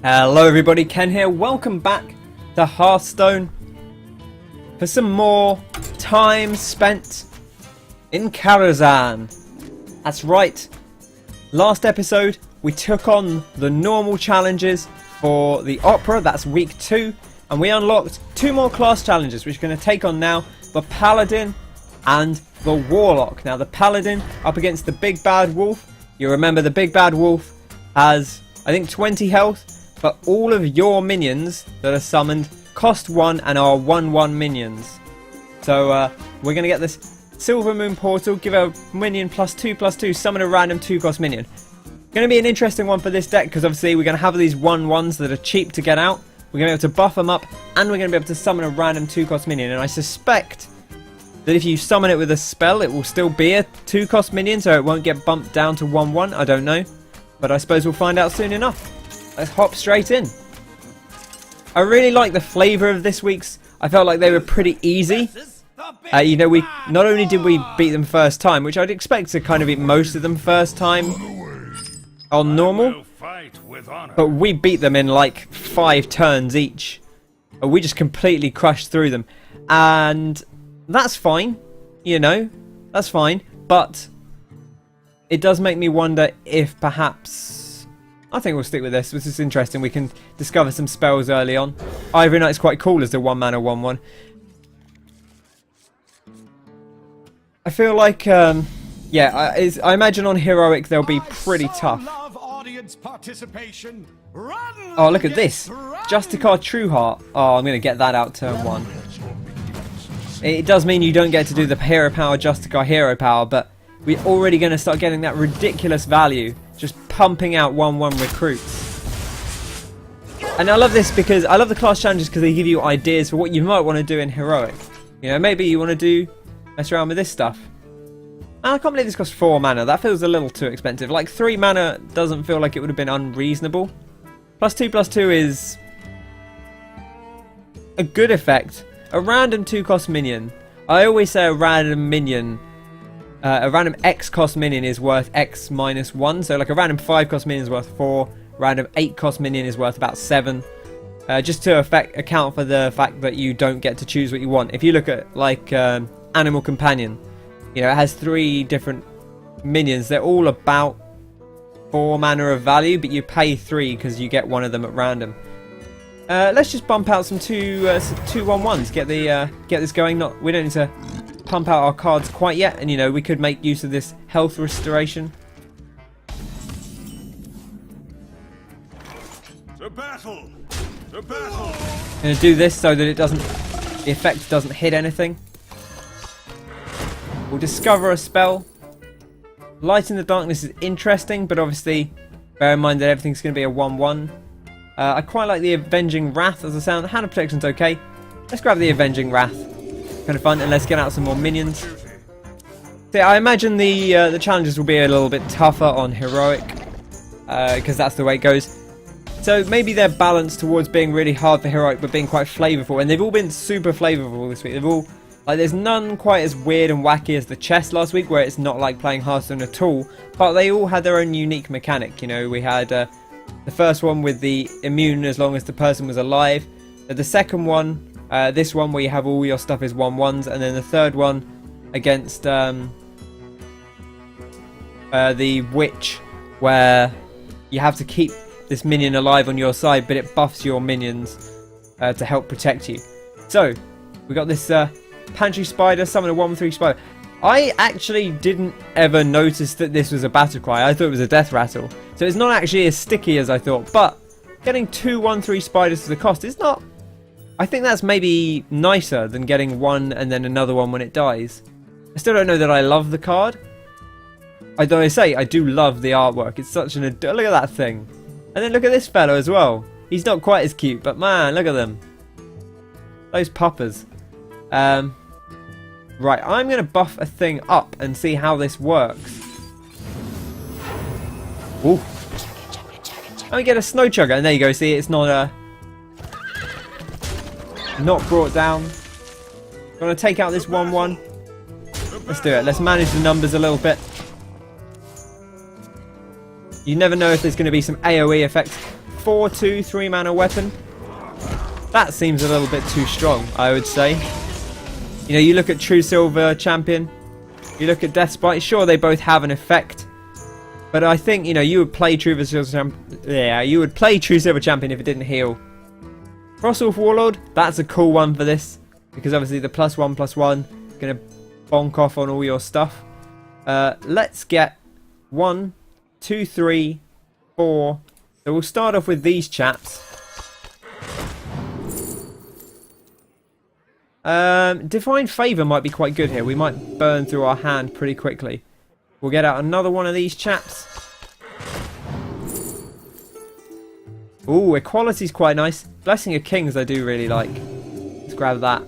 Hello everybody, Ken here. Welcome back to Hearthstone for some more time spent in Karazhan. That's right. Last episode we took on the normal challenges for the Opera, that's week 2, and we unlocked 2 more class challenges which we're going to take on now, the Paladin and the Warlock. Now the Paladin up against the Big Bad Wolf. You remember the Big Bad Wolf has, I think, 20 health. But all of your minions that are summoned cost 1 and are 1/1 minions. So we're going to get this Silver Moon Portal, give a minion +2/+2, summon a random 2-cost minion. Going to be an interesting one for this deck because obviously we're going to have these 1/1s that are cheap to get out. We're going to be able to buff them up and we're going to be able to summon a random 2-cost minion. And I suspect that if you summon it with a spell it will still be a 2-cost minion, so it won't get bumped down to 1/1. I don't know. But I suppose we'll find out soon enough. Let's hop straight in. I really like the flavour of this week's. I felt like they were pretty easy. You know, we not only did we beat them first time, which I'd expect to kind of beat most of them first time on normal, but we beat them in like 5 turns each. We just completely crushed through them. And that's fine, you know, that's fine. But it does make me wonder if perhaps... I think we'll stick with this. This is interesting. We can discover some spells early on. Ivory Knight's quite cool as the 1-mana 1/1. I feel like, yeah, I imagine on Heroic they'll be pretty tough. Oh, look at this. Justicar Trueheart. Oh, I'm going to get that out turn 1. It does mean you don't get to do the Hero Power, Justicar Hero Power, but we're already going to start getting that ridiculous value. Just pumping out 1/1 recruits. And I love this because I love the class challenges because they give you ideas for what you might want to do in Heroic. You know, maybe you want to mess around with this stuff. And I can't believe this costs 4 mana. That feels a little too expensive. Like 3 mana doesn't feel like it would have been unreasonable. +2/+2 is a good effect. A random 2-cost minion. I always say a random minion. A random X cost minion is worth X -1, so like a random 5-cost minion is worth 4, random 8-cost minion is worth about 7. Just to account for the fact that you don't get to choose what you want. If you look at like Animal Companion, you know, it has 3 different minions. They're all about 4 mana of value, but you pay 3 because you get one of them at random. Let's just bump out some 2/1s. Get this going. We don't need to pump out our cards quite yet, and you know, we could make use of this health restoration. To battle! To battle! I'm gonna do this so that the effect doesn't hit anything. We'll discover a spell. Light in the Darkness is interesting, but obviously bear in mind that everything's gonna be a 1/1. I quite like the Avenging Wrath as a sound. Hand of Protection's okay. Let's grab the Avenging Wrath. Kind of fun, and let's get out some more minions. So I imagine the challenges will be a little bit tougher on Heroic, because that's the way it goes. So maybe they're balanced towards being really hard for Heroic, but being quite flavorful. And they've all been super flavorful this week. They've all, like, there's none quite as weird and wacky as the chest last week, where it's not like playing Hearthstone at all. But they all had their own unique mechanic. You know, we had the first one with the immune as long as the person was alive. The second one. This one where you have all your stuff is 1/1s, and then the third one against the witch, where you have to keep this minion alive on your side, but it buffs your minions to help protect you. So we got this Pantry Spider, summon a 1/3 spider. I actually didn't ever notice that this was a battle cry. I thought it was a death rattle, so it's not actually as sticky as I thought. But getting 2 1/3 spiders to the cost is not. I think that's maybe nicer than getting one and then another one when it dies. I still don't know that I love the card. I do love the artwork. It's such an... Look at that thing. And then look at this fellow as well. He's not quite as cute, but man, look at them. Those puppers. Right, I'm going to buff a thing up and see how this works. Ooh. And we get a Snow Chugger. And there you go. See, it's not brought down. Gonna take out this 1/1. Let's do it. Let's manage the numbers a little bit. You never know if there's going to be some AoE effects 4-2 3-mana weapon. That seems a little bit too strong, I would say. You know, you look at True Silver Champion, you look at Deathspite, sure they both have an effect. But I think, you know, you would play True Silver Champion. Yeah, you would play True Silver Champion if it didn't heal. Frostwolf Warlord, that's a cool one for this. Because obviously the +1/+1 is going to bonk off on all your stuff. Let's get 1, 2, 3, 4. So we'll start off with these chaps. Divine Favour might be quite good here. We might burn through our hand pretty quickly. We'll get out another one of these chaps. Ooh, Equality's quite nice. Blessing of Kings I do really like. Let's grab that.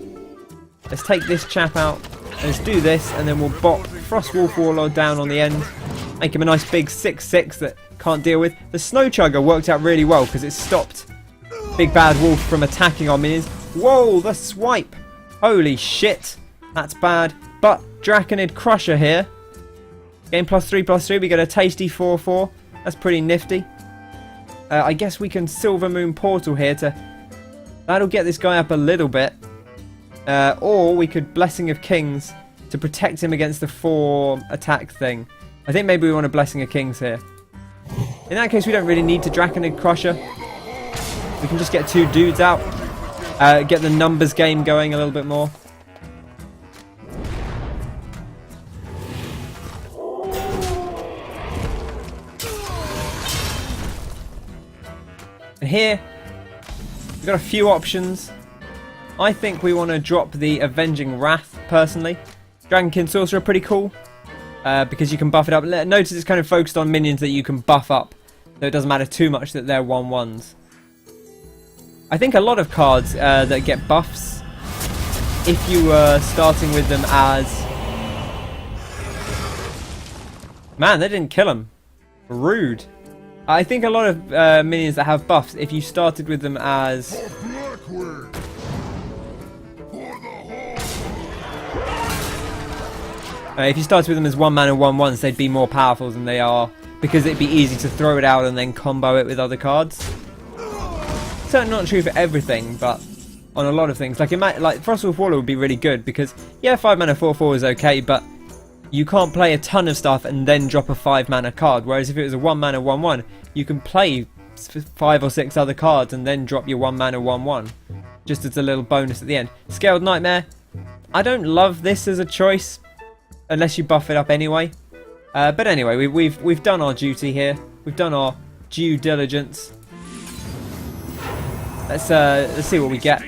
Let's take this chap out. Let's do this, and then we'll bop Frostwolf Warlord down on the end. Make him a nice big 6/6 that can't deal with. The Snow Chugger worked out really well because it stopped Big Bad Wolf from attacking our minions. Whoa, the swipe! Holy shit, that's bad. But Draconid Crusher here. Game +3/+3, we get a tasty 4/4. That's pretty nifty. I guess we can Silver Moon Portal here to... That'll get this guy up a little bit. Or we could Blessing of Kings to protect him against the 4 attack thing. I think maybe we want a Blessing of Kings here. In that case, we don't really need to Draconid Crusher. We can just get 2 dudes out. Get the numbers game going a little bit more. And here, we've got a few options. I think we want to drop the Avenging Wrath, personally. Dragonkin Sorcerer, pretty cool. Because you can buff it up. Notice it's kind of focused on minions that you can buff up. So it doesn't matter too much that they're 1/1s. I think a lot of cards that get buffs, if you were starting with them as... Man, they didn't kill him. Rude. I think a lot of minions that have buffs, if you started with them as... if you started with them as 1-mana 1/1s, they'd be more powerful than they are. Because it'd be easy to throw it out and then combo it with other cards. Certainly not true for everything, but on a lot of things. Like Frostwolf Warlord would be really good because, yeah, 5-mana 4/4 is okay, but you can't play a ton of stuff and then drop a 5-mana card. Whereas if it was a 1-mana 1/1, you can play 5 or 6 other cards and then drop your 1-mana 1/1. Just as a little bonus at the end. Scaled Nightmare. I don't love this as a choice, unless you buff it up anyway. But anyway, we've done our duty here. We've done our due diligence. Let's see what we get.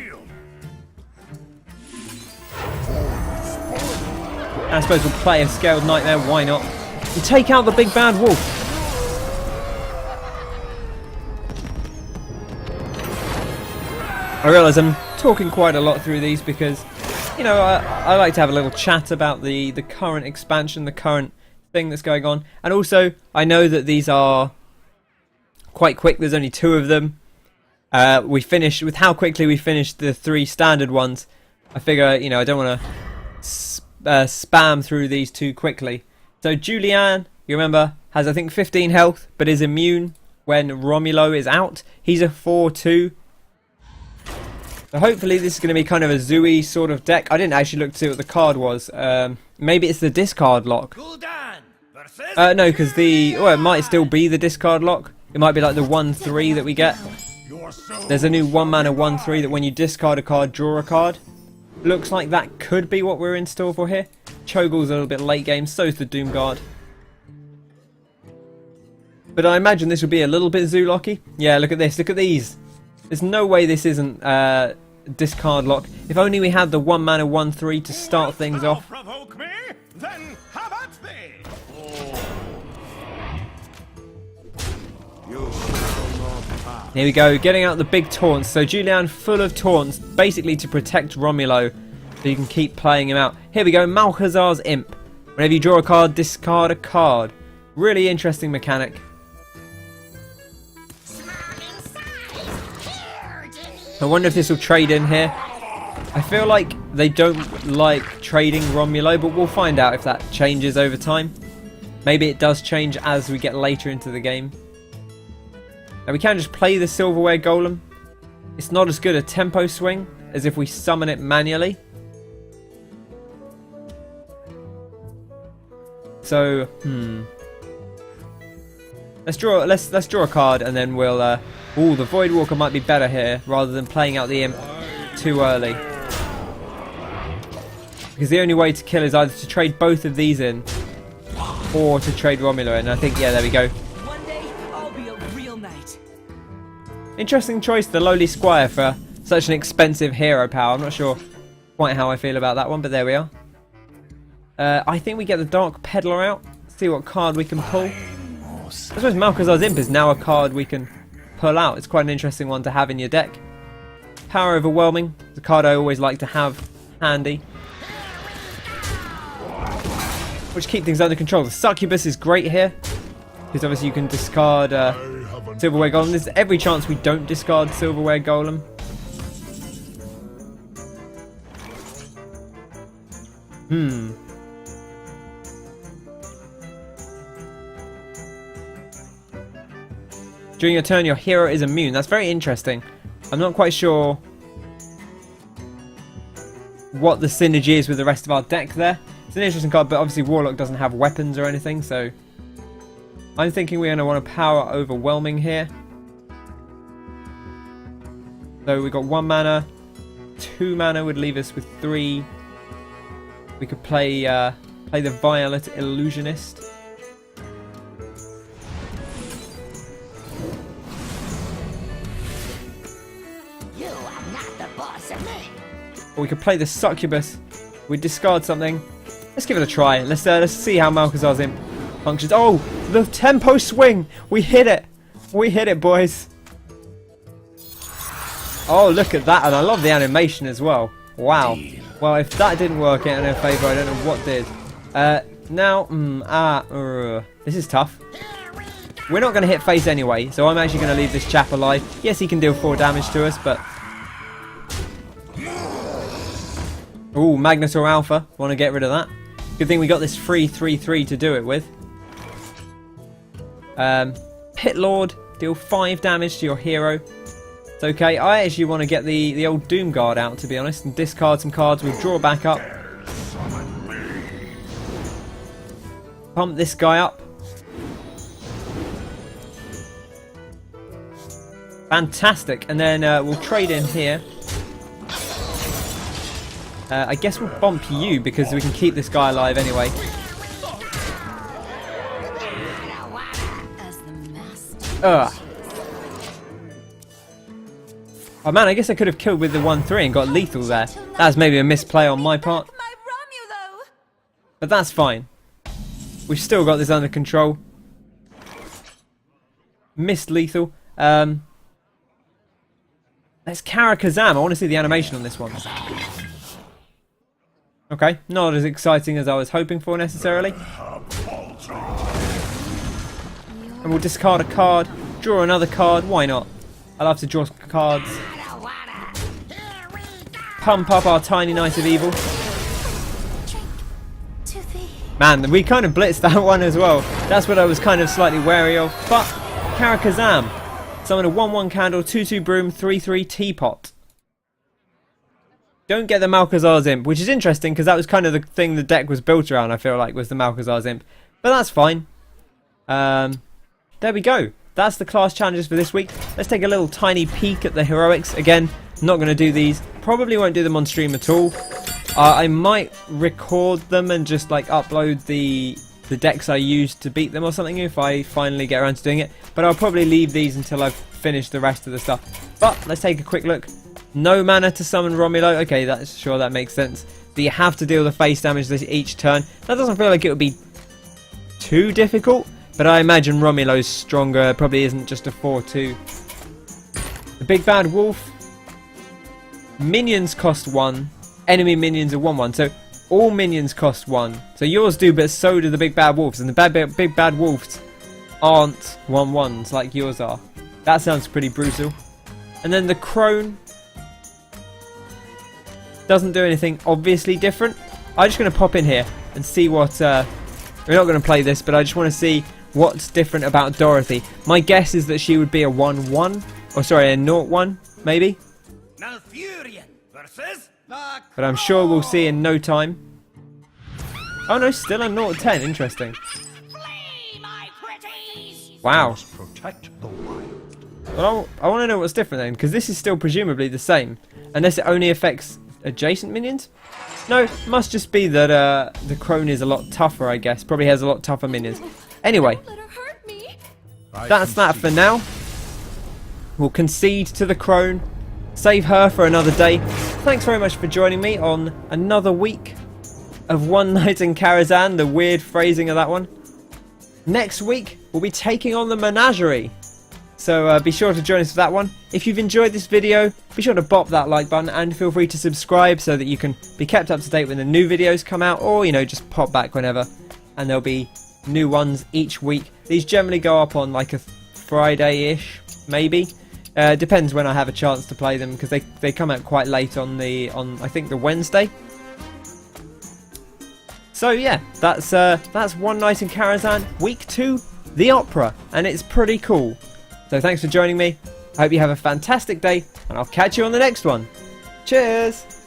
And I suppose we'll play a Scaled Nightmare, why not? And take out the Big Bad Wolf. I realise I'm talking quite a lot through these because, you know, I like to have a little chat about the current expansion, the current thing that's going on. And also, I know that these are quite quick. There's only 2 of them. We finished with how quickly we finished the 3 standard ones. I figure, you know, I don't want to spam through these too quickly. So Julianne, you remember, has I think 15 health, but is immune when Romulo is out. He's a 4/2. So hopefully this is going to be kind of a Zooey sort of deck. I didn't actually look to see what the card was. Maybe it's the Discardlock. No, because it might still be the Discardlock. It might be like the 1/3 that we get. There's a new 1-mana 1/3 that when you discard a card, draw a card. Looks like that could be what we're in store for here. Cho'Gall's a little bit late game, so's the Doomguard. But I imagine this will be a little bit Zoolocky. Yeah, look at this, look at these. There's no way this isn't Discardlock. If only we had the 1-mana 1/3 to start things off. Provoke me? Then have at thee. Here we go, getting out the big taunts. So Julianne full of taunts, basically to protect Romulo, so you can keep playing him out. Here we go, Malchazar's Imp. Whenever you draw a card, discard a card. Really interesting mechanic. I wonder if this will trade in here. I feel like they don't like trading Romulo, but we'll find out if that changes over time. Maybe it does change as we get later into the game. Now we can just play the Silverware Golem. It's not as good a tempo swing as if we summon it manually. So, let's draw a card and then we'll ooh, the Void Walker might be better here rather than playing out the Imp too early. Because the only way to kill is either to trade both of these in or to trade Romulo in. I think, yeah, there we go. One day I'll be a real knight. Interesting choice, the Lowly Squire, for such an expensive hero power. I'm not sure quite how I feel about that one, but there we are. I think we get the Dark Peddler out. See what card we can pull. I suppose Malchezaar's Imp is now a card we can pull out. It's quite an interesting one to have in your deck. Power Overwhelming, the card I always like to have handy. Which keep things under control. The Succubus is great here, because obviously you can discard Silverware Golem. There's every chance we don't discard Silverware Golem. During your turn, your hero is immune. That's very interesting. I'm not quite sure what the synergy is with the rest of our deck there. It's an interesting card, but obviously Warlock doesn't have weapons or anything, so I'm thinking we're going to want a Power Overwhelming here. So we got 1 mana, 2 mana would leave us with 3. We could play the Violet Illusionist. You are not the boss of me. Or we could play the Succubus. We discard something. Let's give it a try. Let's see how Malchezaar's Imp functions. Oh, the tempo swing! We hit it! We hit it, boys! Oh, look at that, and I love the animation as well. Wow. Well, if that didn't work out in her favour, I don't know what did. This is tough. We're not going to hit face anyway, so I'm actually going to leave this chap alive. Yes, he can deal 4 damage to us, but... Ooh, Magnetor Alpha. Want to get rid of that. Good thing we got this free 3/3 to do it with. Pit Lord. Deal 5 damage to your hero. It's okay. I actually want to get the old Doom Guard out, to be honest, and discard some cards. We'll draw back up. Pump this guy up. Fantastic. And then we'll trade in here. I guess we'll bump you because we can keep this guy alive anyway. Ugh. Oh man, I guess I could have killed with the 1/3 and got lethal there. That was maybe a misplay on my part. But that's fine. We've still got this under control. Missed lethal. Let's Karazhan. I want to see the animation on this one. Okay, not as exciting as I was hoping for necessarily. And we'll discard a card, draw another card, why not? I love to draw cards. Pump up our tiny Knight of Evil. Man, we kind of blitzed that one as well. That's what I was kind of slightly wary of. But, Karazhan. Summon a 1/1 candle, 2/2 broom, 3/3 teapot. Don't get the Malchezaar's Imp, which is interesting because that was kind of the thing the deck was built around, I feel like, was the Malchezaar's Imp. But that's fine. There we go. That's the class challenges for this week. Let's take a little tiny peek at the heroics. Again, not going to do these. Probably won't do them on stream at all. I might record them and just like upload the decks I used to beat them or something if I finally get around to doing it. But I'll probably leave these until I've finished the rest of the stuff. But let's take a quick look. No mana to summon Romulo. Okay, that's sure that makes sense. So you have to deal the face damage each turn. That doesn't feel like it would be too difficult, but I imagine Romulo's stronger. Probably isn't just a 4/2. The Big Bad Wolf. Minions cost 1. Enemy minions are 1/1. So all minions cost 1. So yours do, but so do the Big Bad Wolves. And the Big Bad Wolves aren't 1/1s like yours are. That sounds pretty brutal. And then the Crone. Doesn't do anything obviously different. I'm just going to pop in here and see what... we're not going to play this, but I just want to see what's different about Dorothy. My guess is that she would be a 1-1, or sorry, a 0-1 maybe. Malfurion versus the But I'm sure we'll see in no time. Oh no, still a 0-10. Interesting. Flee, my pretties! Wow. protect the wild. Well, I want to know what's different then, because this is still presumably the same, unless it only affects adjacent minions. No, must just be that the crone is a lot tougher, I guess. Probably has a lot tougher minions. Anyway, Don't let her hurt me. that's that for now. We'll concede to the crone. Save her for another day. Thanks very much for joining me on another week of One Night in Karazhan. The weird phrasing of that one. Next week, we'll be taking on the menagerie. So be sure to join us for that one. If you've enjoyed this video, be sure to bop that like button and feel free to subscribe so that you can be kept up to date when the new videos come out, or, you know, just pop back whenever. And there'll be new ones each week. These generally go up on like a Friday-ish, maybe. Depends when I have a chance to play them, because they come out quite late on I think the Wednesday. So yeah, that's One Night in Karazhan, week 2, the opera, and it's pretty cool. So thanks for joining me. I hope you have a fantastic day, and I'll catch you on the next one. Cheers!